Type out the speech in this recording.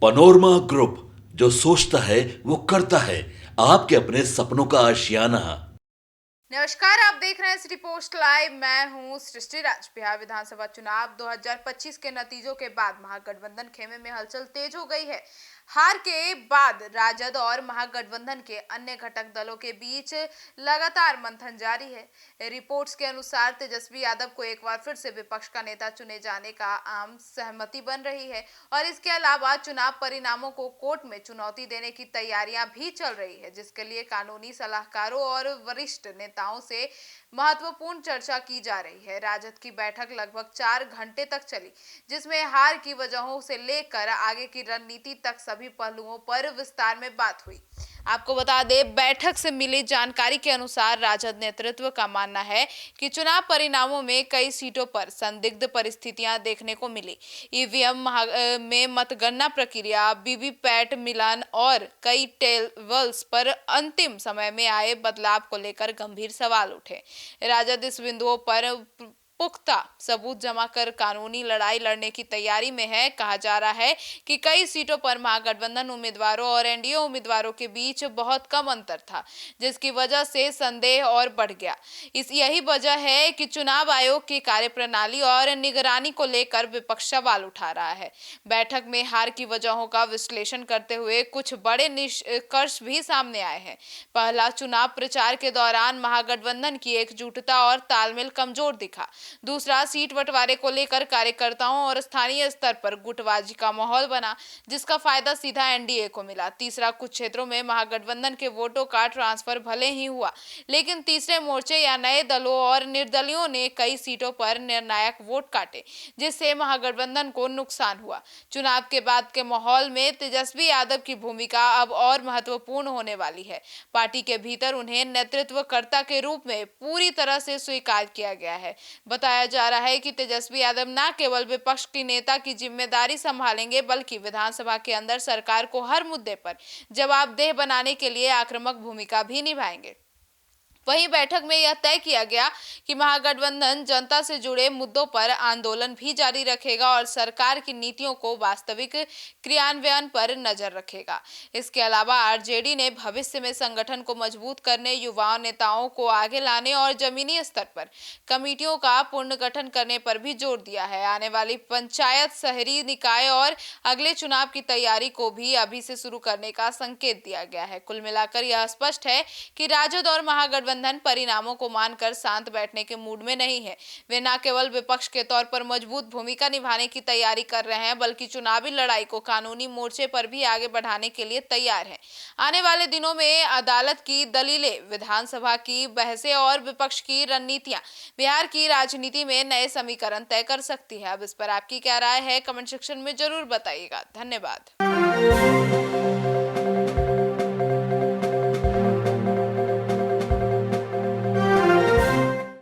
Panorama group, जो सोचता है वो करता है। आपके अपने सपनों का आशियाना। नमस्कार, आप देख रहे हैं सिटी पोस्ट लाइव। मैं हूं सृष्टि राज। बिहार विधानसभा चुनाव 2025 के नतीजों के बाद महागठबंधन खेमे में हलचल तेज हो गई है। हार के बाद राजद और महागठबंधन के अन्य घटक दलों के बीच लगातार मंथन जारी है। रिपोर्ट्स के अनुसार तेजस्वी यादव को एक बार फिर से विपक्ष का नेता चुने जाने का आम सहमति बन रही है और इसके अलावा चुनाव परिणामों को कोर्ट में चुनौती देने की तैयारियां भी चल रही है, जिसके लिए कानूनी सलाहकारों और वरिष्ठ नेताओं से महत्वपूर्ण चर्चा की जा रही है। राजद की बैठक लगभग 4 घंटे तक चली, जिसमें हार की वजहों से लेकर आगे की रणनीति तक सभी पहलुओं पर विस्तार में बात हुई। आपको बता दें, बैठक से मिली जानकारी के अनुसार राजद नेतृत्व का मानना है कि चुनाव परिणामों में कई सीटों पर संदिग्ध परिस्थितियां देखने को मिली। ईवीएम में मतगणना प्रक्रिया, वीवीपैट मिलान और कई टेबल्स पर अंतिम समय में आए बदलाव को लेकर गंभीर सवाल उठे। राजद इस बिंदुओं पर पुख्ता सबूत जमा कर कानूनी लड़ाई लड़ने की तैयारी में है। कहा जा रहा है कि कई सीटों पर महागठबंधन उम्मीदवारों और एनडीए उम्मीदवारों के बीच बहुत कम अंतर था, जिसकी वजह से संदेह और बढ़ गया। यही वजह है कि चुनाव आयोग की कार्यप्रणाली और निगरानी को लेकर विपक्ष सवाल उठा रहा है। बैठक में हार की वजहों का विश्लेषण करते हुए कुछ बड़े निष्कर्ष भी सामने आए हैं। पहला, चुनाव प्रचार के दौरान महागठबंधन की एकजुटता और तालमेल कमजोर दिखा। दूसरा, सीट बंटवारे को लेकर कार्यकर्ताओं और स्थानीय स्तर पर गुटबाजी का माहौल बना, जिसका फायदा सीधा एनडीए को मिला। तीसरा, कुछ क्षेत्रों में महागठबंधन के वोटों का ट्रांसफर भले ही हुआ, लेकिन तीसरे मोर्चे या नए दलों और निर्दलियों ने कई सीटों पर निर्णायक वोट काटे, जिससे महागठबंधन को नुकसान हुआ। चुनाव के बाद के माहौल में तेजस्वी यादव की भूमिका अब और महत्वपूर्ण होने वाली है। पार्टी के भीतर उन्हें नेतृत्वकर्ता के रूप में पूरी तरह से स्वीकार किया गया है। बताया जा रहा है कि तेजस्वी यादव न केवल विपक्ष की नेता की जिम्मेदारी संभालेंगे, बल्कि विधानसभा के अंदर सरकार को हर मुद्दे पर जवाबदेह बनाने के लिए आक्रामक भूमिका भी निभाएंगे। वहीं बैठक में यह तय किया गया कि महागठबंधन जनता से जुड़े मुद्दों पर आंदोलन भी जारी रखेगा और सरकार की नीतियों को वास्तविक क्रियान्वयन पर नजर रखेगा। इसके अलावा आरजेडी ने भविष्य में संगठन को मजबूत करने, युवा नेताओं को आगे लाने और जमीनी स्तर पर कमेटियों का पुनर्गठन करने पर भी जोर दिया है। आने वाली पंचायत, शहरी निकाय और अगले चुनाव की तैयारी को भी अभी से शुरू करने का संकेत दिया गया है। कुल मिलाकर यह स्पष्ट है कि राजद और महागठबंधन परिणामों को मानकर शांत बैठने के मूड में नहीं है। वे न केवल विपक्ष के तौर पर मजबूत भूमिका निभाने की तैयारी कर रहे हैं, बल्कि चुनावी लड़ाई को कानूनी मोर्चे पर भी आगे बढ़ाने के लिए तैयार हैं। आने वाले दिनों में अदालत की दलीलें, विधानसभा की बहसें और विपक्ष की रणनीतियां बिहार की राजनीति में नए समीकरण तय कर सकती है। अब इस पर आपकी क्या राय है, कमेंट सेक्शन में जरूर बताइएगा। धन्यवाद।